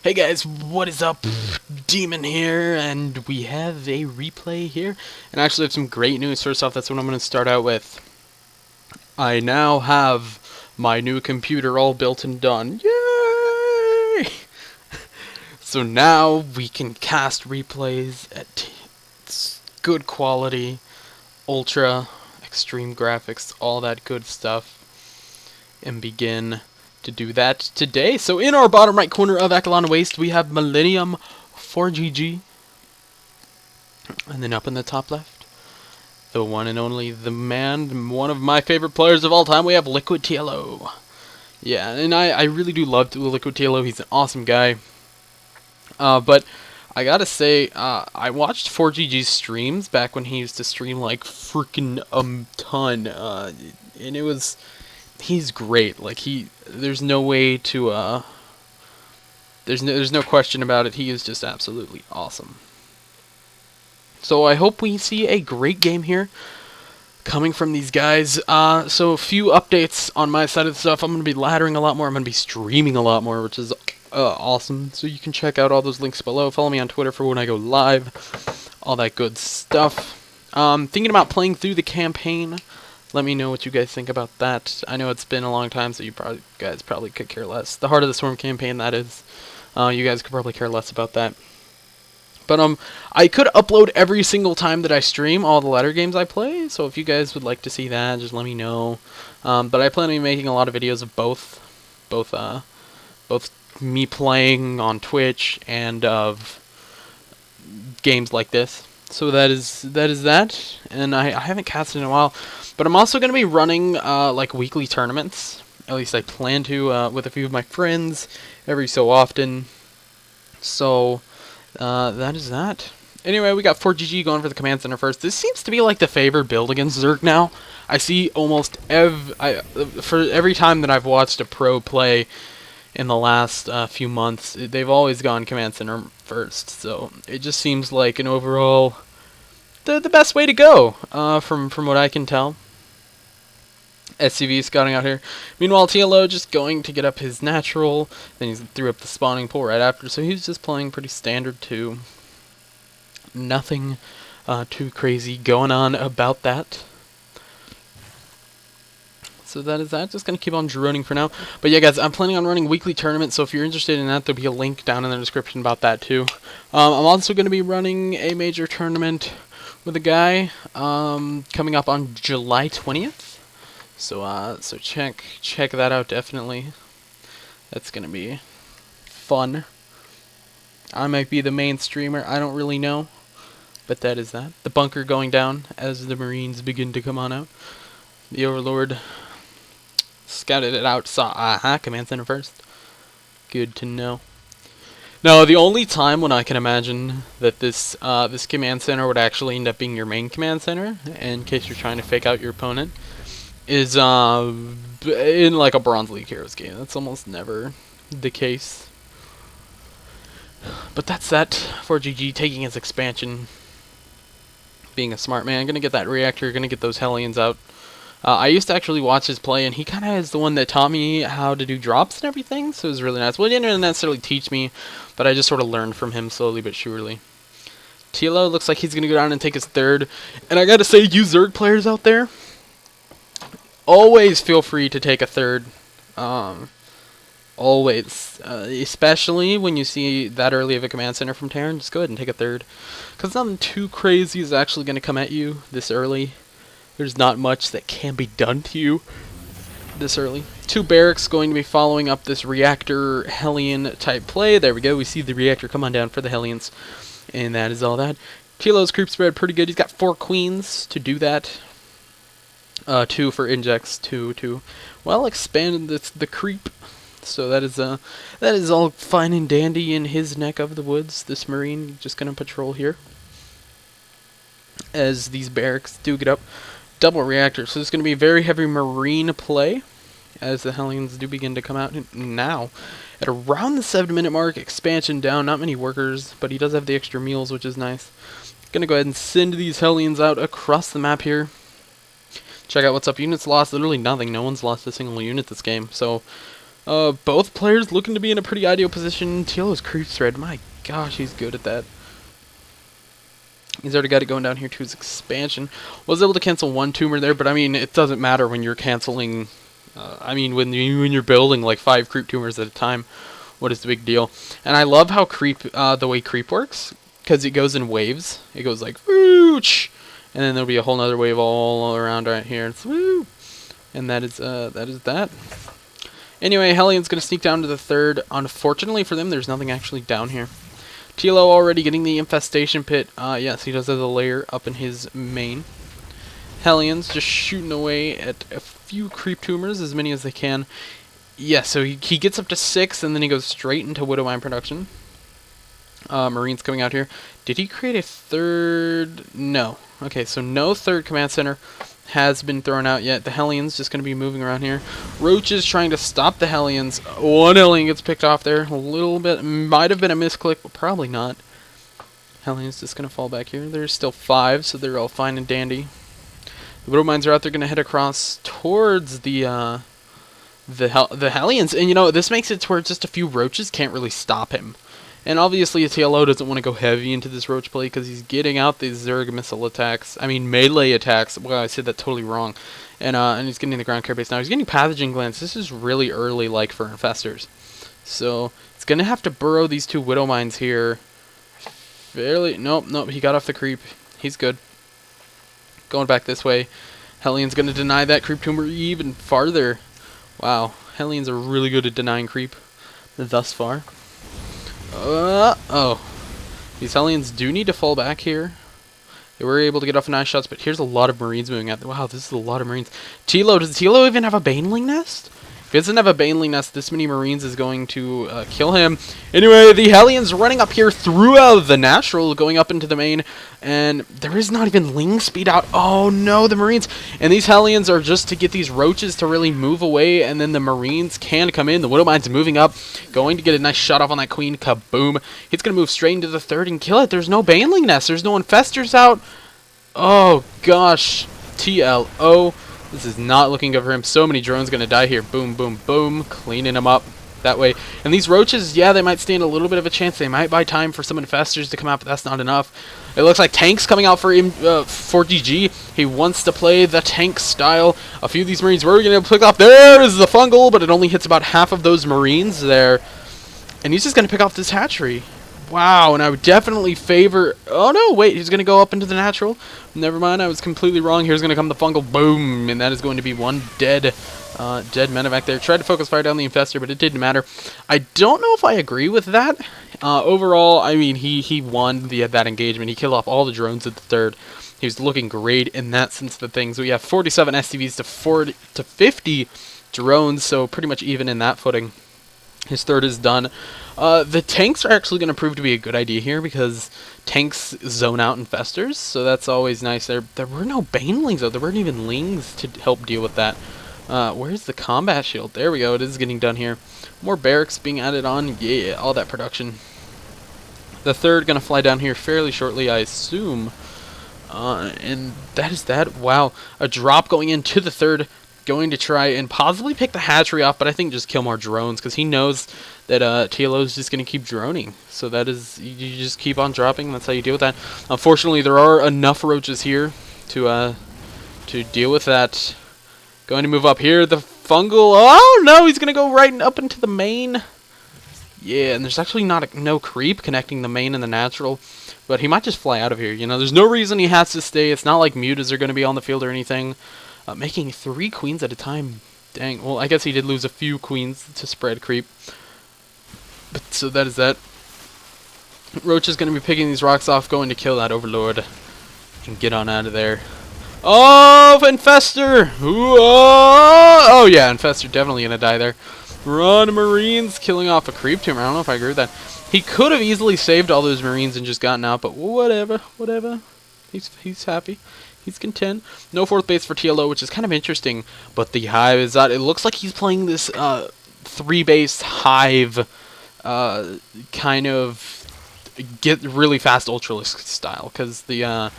Hey guys, what is up? Demon here, and we have a replay here. And I actually have some great news. First off, that's what I'm going to start out with. I now have my new computer all built and done. Yay! So now we can cast replays at good quality, ultra, extreme graphics, all that good stuff, and begin to do that today. So in our bottom right corner of Akilon Waste, we have Millennium ForGG. And then up in the top left, the one and only, the man, one of my favorite players of all time, we have LiquidTLO. Yeah, and I really do love LiquidTLO. He's an awesome guy. But I gotta say, I watched ForGG's streams back when he used to stream like freaking ton. And it was... he's great. Like, there's no way to, there's no question about it. He is just absolutely awesome. So I hope we see a great game here coming from these guys. So a few updates on my side of the stuff. I'm going to be laddering a lot more. I'm going to be streaming a lot more, which is awesome. So you can check out all those links below. Follow me on Twitter for when I go live. All that good stuff. Thinking about playing through the campaign. Let me know what you guys think about that. I know it's been a long time, so you guys probably could care less. The Heart of the Swarm campaign, that is. You guys could probably care less about that. But I could upload every single time that I stream all the ladder games I play. So if you guys would like to see that, just let me know. But I plan on making a lot of videos of both me playing on Twitch and of games like this. So that is that. And I haven't casted in a while. But I'm also going to be running like weekly tournaments. At least I plan to with a few of my friends every so often. So that is that. Anyway, we got ForGG going for the command center first. This seems to be like the favored build against Zerg now. I see almost for every time that I've watched a pro play in the last few months, they've always gone command center first. So it just seems like an overall the best way to go from what I can tell. SCV scouting out here. Meanwhile, TLO just going to get up his natural. Then he threw up the spawning pool right after. So he's just playing pretty standard too. Nothing too crazy going on about that. So that is that. Just going to keep on droning for now. But yeah, guys, I'm planning on running weekly tournaments. So if you're interested in that, there'll be a link down in the description about that too. I'm also going to be running a major tournament with a guy coming up on July 20th. So check that out definitely. That's gonna be fun. I might be the main streamer. I don't really know, but that is that. The bunker going down as the Marines begin to come on out. The Overlord scouted it out. Saw command center first. Good to know. Now, the only time when I can imagine that this command center would actually end up being your main command center, in case you're trying to fake out your opponent, is in like a Bronze League Heroes game. That's almost never the case. But that's that. ForGG taking his expansion, being a smart man. Gonna get that reactor, gonna get those Hellions out. I used to actually watch his play, and he kind of is the one that taught me how to do drops and everything, so it was really nice. Well, he didn't necessarily teach me, but I just sort of learned from him slowly but surely. TLO looks like he's gonna go down and take his third. And I gotta say, you Zerg players out there, always feel free to take a third. Always. Especially when you see that early of a command center from Terran, just go ahead and take a third. Because nothing too crazy is actually going to come at you this early. There's not much that can be done to you this early. Two barracks going to be following up this reactor Hellion type play. There we go. We see the reactor come on down for the Hellions. And that is all that. Kilo's creep spread pretty good. He's got 4 queens to do that. 2 for injects, 2, well, expand the creep. So that is all fine and dandy in his neck of the woods. This Marine just gonna patrol here as these barracks do get up. Double reactor, so it's gonna be very heavy Marine play as the Hellions do begin to come out now. At around the 7-minute mark, expansion down, not many workers, but he does have the extra meals, which is nice. Gonna go ahead and send these Hellions out across the map here. Check out what's up. Units lost, literally nothing. No one's lost a single unit this game. So Both players looking to be in a pretty ideal position. TLO's creep thread, my gosh, he's good at that. He's already got it going down here to his expansion. Was able to cancel one tumor there, but I mean, it doesn't matter when you're canceling. I mean, when you're building like 5 creep tumors at a time, what is the big deal? And I love how the way creep works, because it goes in waves. It goes like whoosh, and then there'll be a whole nother wave all around right here. It's woo, and that is that. Anyway, Hellion's gonna sneak down to the third. Unfortunately for them, there's nothing actually down here. TLO already getting the infestation pit. Yes, he does have a layer up in his main. Hellion's just shooting away at a few creep tumors, as many as they can. Yeah, so he gets up to 6, and then he goes straight into Widow Mine production. Marines coming out here. Did he create a third? No. Okay, so no third command center has been thrown out yet. The Hellion's just going to be moving around here. Roach is trying to stop the Hellion's. One Hellion gets picked off there. A little bit. Might have been a misclick, but probably not. Hellion's just going to fall back here. There's still 5, so they're all fine and dandy. The Widow Mines are out. They're going to head across towards the Hellions. And, you know, this makes it to where just a few Roaches can't really stop him. And obviously, TLO doesn't want to go heavy into this Roach play because he's getting out these Zerg missile attacks. I mean, melee attacks. Well, I said that totally wrong. And he's getting the ground care base now. He's getting pathogen glands. This is really early, like, for infestors. So, it's going to have to burrow these 2 Widow Mines here. Fairly... Nope, he got off the creep. He's good. Going back this way. Hellion's going to deny that creep tumor even farther. Wow. Hellions are really good at denying creep thus far. Oh. These Hellions do need to fall back here. They were able to get off nice shots, but here's a lot of Marines moving out. Wow, this is a lot of Marines. TLO, does TLO even have a Baneling nest? If he doesn't have a Baneling nest, this many Marines is going to kill him. Anyway, the Hellions running up here throughout the natural, going up into the main, and there is not even Ling speed out. Oh no, the Marines. And these Hellions are just to get these Roaches to really move away, and then the Marines can come in. The Widow Mine's moving up, going to get a nice shot off on that Queen. Kaboom. He's going to move straight into the third and kill it. There's no Baneling nest. There's no Infestors out. Oh gosh. TLO. This is not looking good for him. So many drones going to die here. Boom, boom, boom. Cleaning them up that way. And these Roaches, yeah, they might stand a little bit of a chance. They might buy time for some Infestors to come out, but that's not enough. It looks like Tank's coming out for ForGG. He wants to play the tank style. A few of these Marines were going to pick off. There is the fungal, but it only hits about half of those Marines there. And he's just going to pick off this hatchery. Wow, and I would definitely favor... Oh, no, wait, he's going to go up into the natural. Never mind, I was completely wrong. Here's going to come the fungal. Boom, and that is going to be one dead medevac there. Tried to focus fire down the Infestor, but it didn't matter. I don't know if I agree with that. Overall, I mean, he won that engagement. He killed off all the drones at the third. He was looking great in that sense of the things. We have 47 SCVs to 50 drones, so pretty much even in that footing. His third is done. The tanks are actually going to prove to be a good idea here because tanks zone out Infestors, so that's always nice. There were no Banelings, though. There weren't even Lings to help deal with that. Where's the combat shield? There we go. It is getting done here. More barracks being added on. Yeah, all that production. The third going to fly down here fairly shortly, I assume. And that is that. Wow. A drop going into the third. Going to try and possibly pick the hatchery off, but I think just kill more drones because he knows that TLO is just going to keep droning. So that is, you just keep on dropping. That's how you deal with that. Unfortunately, there are enough Roaches here to deal with that. Going to move up here. The fungal. Oh no, he's going to go right up into the main. Yeah, and there's actually no creep connecting the main and the natural. But he might just fly out of here. You know, there's no reason he has to stay. It's not like mutas are going to be on the field or anything. Making 3 queens at a time. Dang. Well, I guess he did lose a few queens to spread creep. But so that is that. Roach is going to be picking these rocks off, going to kill that Overlord. And get on out of there. Oh, Infestor! Ooh, oh yeah, Infestor definitely going to die there. Run, Marines! Killing off a creep tumor. I don't know if I agree with that. He could have easily saved all those Marines and just gotten out, but whatever. He's happy. He's content. No 4th base for TLO, which is kind of interesting. But the Hive is out. It looks like he's playing this 3-base Hive kind of get really fast Ultralisk style. Because the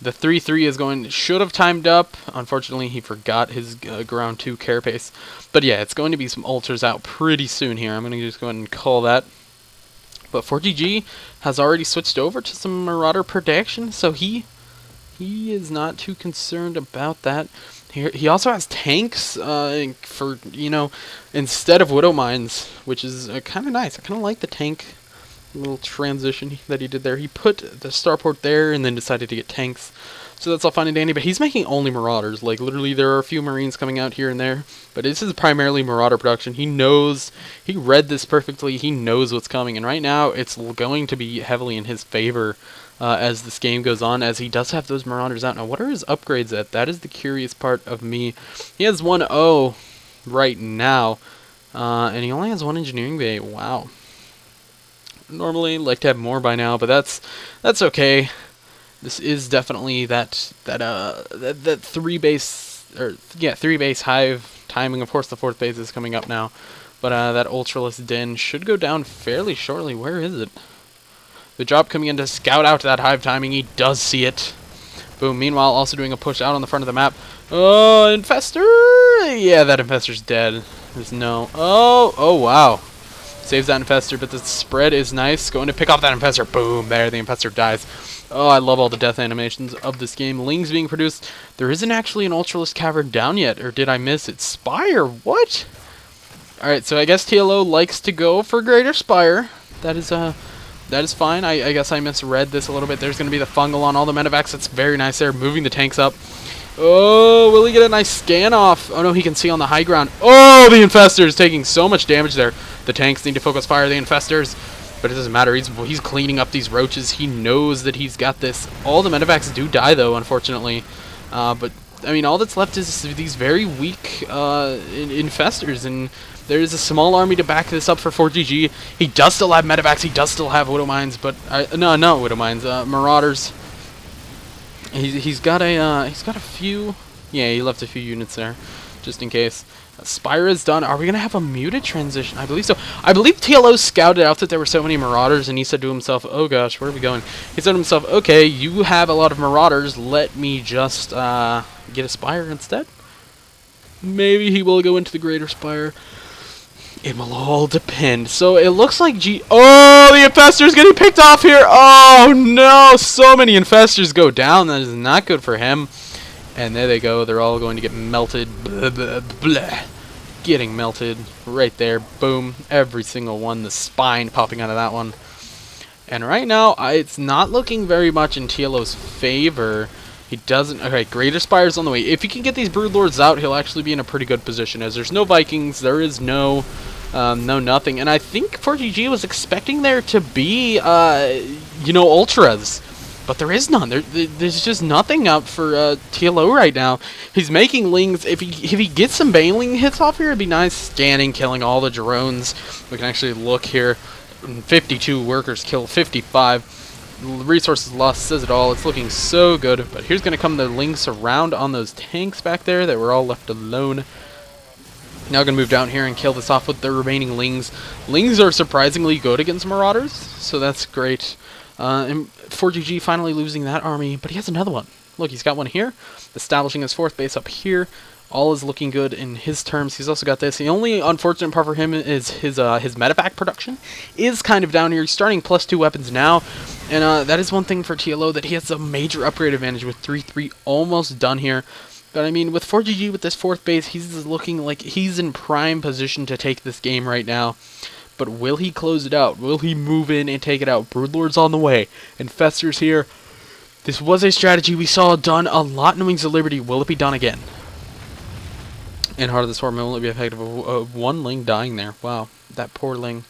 The 3-3 is should have timed up. Unfortunately, he forgot his ground 2 carapace. But yeah, it's going to be some ultras out pretty soon here. I'm going to just go ahead and call that. But ForGG has already switched over to some Marauder protection, so he is not too concerned about that. He also has tanks for, you know, instead of Widow Mines, which is kind of nice. I kind of like the tank little transition that he did there. He put the starport there and then decided to get tanks. So that's all fine and dandy, but he's making only Marauders. Like, literally, there are a few Marines coming out here and there, but this is primarily Marauder production. He knows, he read this perfectly, he knows what's coming, and right now, it's going to be heavily in his favor as this game goes on, as he does have those Marauders out. Now, what are his upgrades at? That is the curious part of me. He has 1-0 right now, and he only has 1 Engineering Bay. Wow. Normally like to have more by now, but that's okay. This is definitely that 3 base, or yeah, 3 base hive timing. Of course, the 4th base is coming up now, but that ultraless den should go down fairly shortly. Where is it? The drop coming in to scout out that hive timing. He does see it. Boom. Meanwhile, also doing a push out on the front of the map. Oh, Infestor! Yeah, that Infestor's dead. There's no. Oh wow. Saves that Infestor, but the spread is nice. Going to pick off that Infestor. Boom, there, the Infestor dies. Oh, I love all the death animations of this game. Lings being produced. There isn't actually an Ultralist Cavern down yet, or did I miss it? Spire? What? Alright, so I guess TLO likes to go for Greater Spire. That is fine. I guess I misread this a little bit. There's going to be the Fungal on all the Medivacs. That's very nice there. Moving the tanks up. Oh, will he get a nice scan off? Oh no, he can see on the high ground. Oh, the Infestor is taking so much damage there. The tanks need to focus fire the Infestors, but it doesn't matter. He's cleaning up these roaches. He knows that he's got this. All the Medivacs do die though, unfortunately. But I mean, all that's left is these very weak Infestors, and there is a small army to back this up for ForGG. He does still have Medivacs. He does still have Widow Mines, but no, not Widow Mines. Marauders. He's got a few. Yeah, he left a few units there, just in case. Spire is done. Are we gonna have a muted transition? I believe so. I believe TLO scouted out that there were so many Marauders, and he said to himself, "Oh gosh, where are we going?" He said to himself, "Okay, you have a lot of Marauders. Let me just get a Spire instead." Maybe he will go into the Greater Spire. It will all depend. So it looks like oh, the Infestor's getting picked off here. Oh no, so many Infestors go down. That is not good for him. And there they go. They're all going to get melted. Blah, blah, blah. Getting melted right there. Boom. Every single one. The spine popping out of that one. And right now, it's not looking very much in TLO's favor. He doesn't. Okay, Greater Spire's on the way. If he can get these Broodlords out, he'll actually be in a pretty good position, as there's no Vikings. There is no nothing. And I think ForGG was expecting there to be, you know, Ultras. But there is none. There's just nothing up for TLO right now. He's making Lings. If he gets some Baneling hits off here, it'd be nice. Scanning, killing all the drones. We can actually look here. 52 workers kill 55. Resources lost says it all. It's looking so good. But here's going to come the Lings around on those tanks back there that were all left alone. Now going to move down here and kill this off with the remaining Lings. Lings are surprisingly good against Marauders, so that's great. And ForGG finally losing that army, but he has another one. Look, he's got one here, establishing his 4th base up here. All is looking good in his terms. He's also got this. The only unfortunate part for him is his medevac production is kind of down here. He's starting +2 weapons now, and that is one thing for TLO, that he has a major upgrade advantage with 3-3 almost done here. But I mean, with ForGG with this 4th base, he's looking like he's in prime position to take this game right now. But will he close it out? Will he move in and take it out? Broodlord's on the way. Infestors here. This was a strategy we saw done a lot in Wings of Liberty. Will it be done again? In Heart of the Storm, will it be effective? One Ling dying there. Wow. That poor Ling.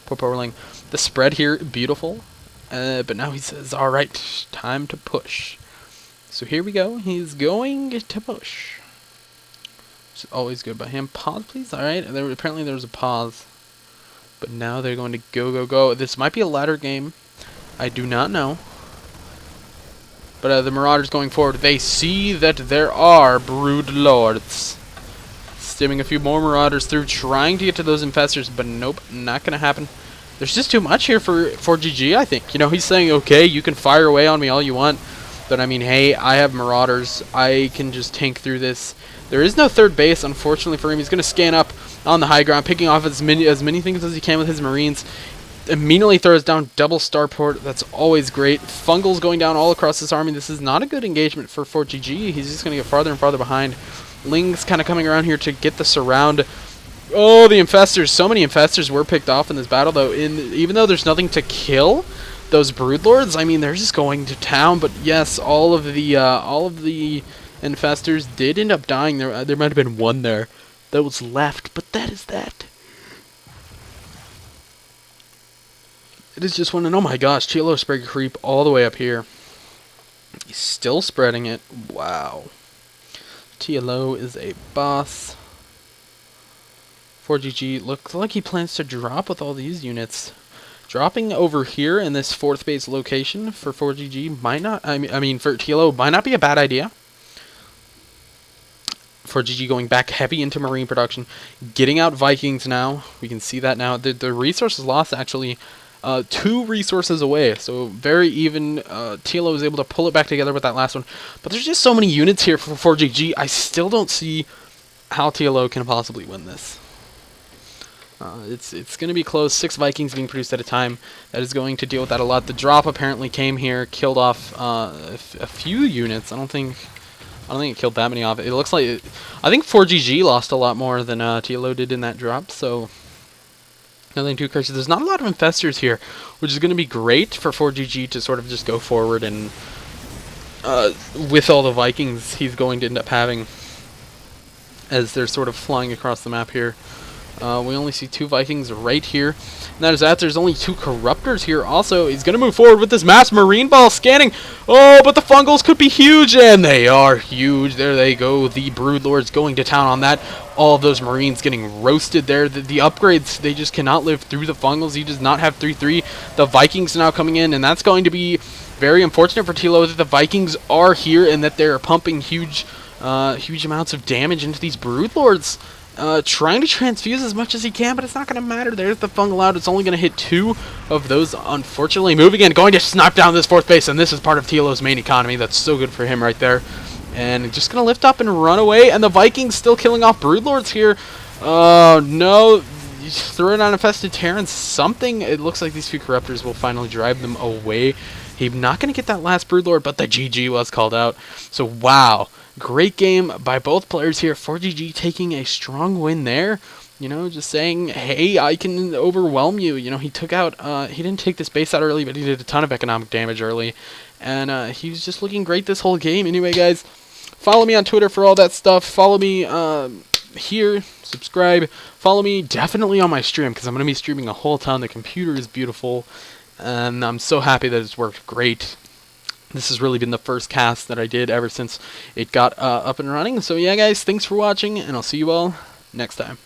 Poor Ling. The spread here, beautiful. But now he says, alright, time to push. So here we go. He's going to push. Which is always good by him. Pause, please. Alright. Apparently there was a pause. But now they're going to go. This might be a ladder game. I do not know. But the Marauders going forward, they see that there are Broodlords. Stimming a few more Marauders through, trying to get to those Infestors, but nope, not going to happen. There's just too much here for ForGG, I think. You know, he's saying, okay, you can fire away on me all you want. But I mean, hey, I have Marauders. I can just tank through this. There is no third base, unfortunately for him. He's going to scan up on the high ground, picking off as many things as he can with his Marines. Immediately throws down double starport. That's always great. Fungals going down all across this army. This is not a good engagement for ForGG. He's just going to get farther and farther behind. Ling's kind of coming around here to get the surround. Oh, the infestors. So many infestors were picked off in this battle, though. Even though there's nothing to kill those broodlords, I mean, they're just going to town. But yes, all of the infestors did end up dying. There might have been one there that was left, but that is that. It is just one, and oh my gosh, TLO spread creep all the way up here. He's still spreading it. Wow. TLO is a boss. ForGG looks like he plans to drop with all these units. Dropping over here in this 4th base location for ForGG might not, I mean for TLO, might not be a bad idea. ForGG going back heavy into Marine production. Getting out Vikings now. We can see that now. The resources lost actually 2 resources away, so very even. TLO was able to pull it back together with that last one, but there's just so many units here for ForGG. I still don't see how TLO can possibly win this. It's going to be close. 6 Vikings being produced at a time. That is going to deal with that a lot. The drop apparently came here, killed off a few units. I don't think it killed that many off. It looks like I think ForGG lost a lot more than TLO did in that drop. So. Nothing too crazy. There's not a lot of infestors here, which is going to be great for ForGG to sort of just go forward and with all the Vikings he's going to end up having as they're sort of flying across the map here. We only see 2 Vikings right here. And that is that. There's only 2 Corruptors here also. He's going to move forward with this mass Marine ball scanning. Oh, but the Fungals could be huge, and they are huge. There they go. The Broodlords going to town on that. All of those Marines getting roasted there. The upgrades, they just cannot live through the Fungals. He does not have 3-3. The Vikings now coming in, and that's going to be very unfortunate for TLO that the Vikings are here and that they're pumping huge amounts of damage into these Broodlords. Trying to transfuse as much as he can, but it's not going to matter. There's the fungal out. It's only going to hit 2 of those, unfortunately. Moving in, going to snipe down this 4th base, and this is part of TLO's main economy. That's so good for him right there. And just going to lift up and run away, and the Vikings still killing off Broodlords here. Oh, no. Throw it on Infested Terrans. Something. It looks like these few Corruptors will finally drive them away. He's not going to get that last Broodlord, but the GG was called out. So, wow. Great game by both players here. ForGG taking a strong win there. You know, just saying, hey, I can overwhelm you. You know, he took out, he didn't take this base out early, but he did a ton of economic damage early. And he was just looking great this whole game. Anyway, guys, follow me on Twitter for all that stuff. Follow me here. Subscribe. Follow me definitely on my stream, because I'm going to be streaming a whole ton. The computer is beautiful. And I'm so happy that it's worked great. This has really been the first cast that I did ever since it got up and running. So yeah, guys, thanks for watching, and I'll see you all next time.